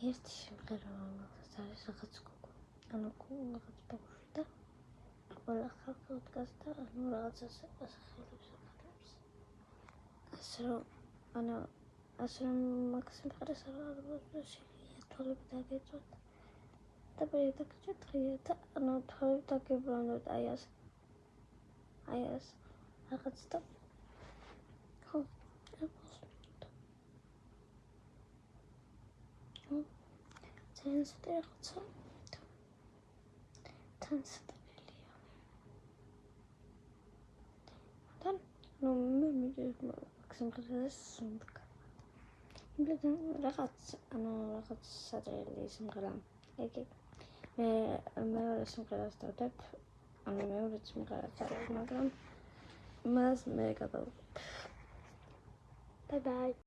ერთი სიმღერა რომელსაც არის რაღაც კუკუ. ანუ რაღაც ბავშვი და ყველა ხალხი უდგას და ანუ რაღაცას ასახელებს. ასე რომ მაგ სიმღერას არ შეიძლება თვალები დაგეწვათ და პირდაპირ დღეა და ანუ თვალები დაგებრუნოთ აი ეს რაღაც და ხო ძალიან ცოტა რაღაცა თან სტაბილია და ნუ მე სიმღერას სუნდკა რაღაც საჭირელი სიმღერა ეგ მე მეორე სიმღერას დავდებ ანუ მეორე სიმღერას არის მაგრამ მას მე გადავ ბაი ბაი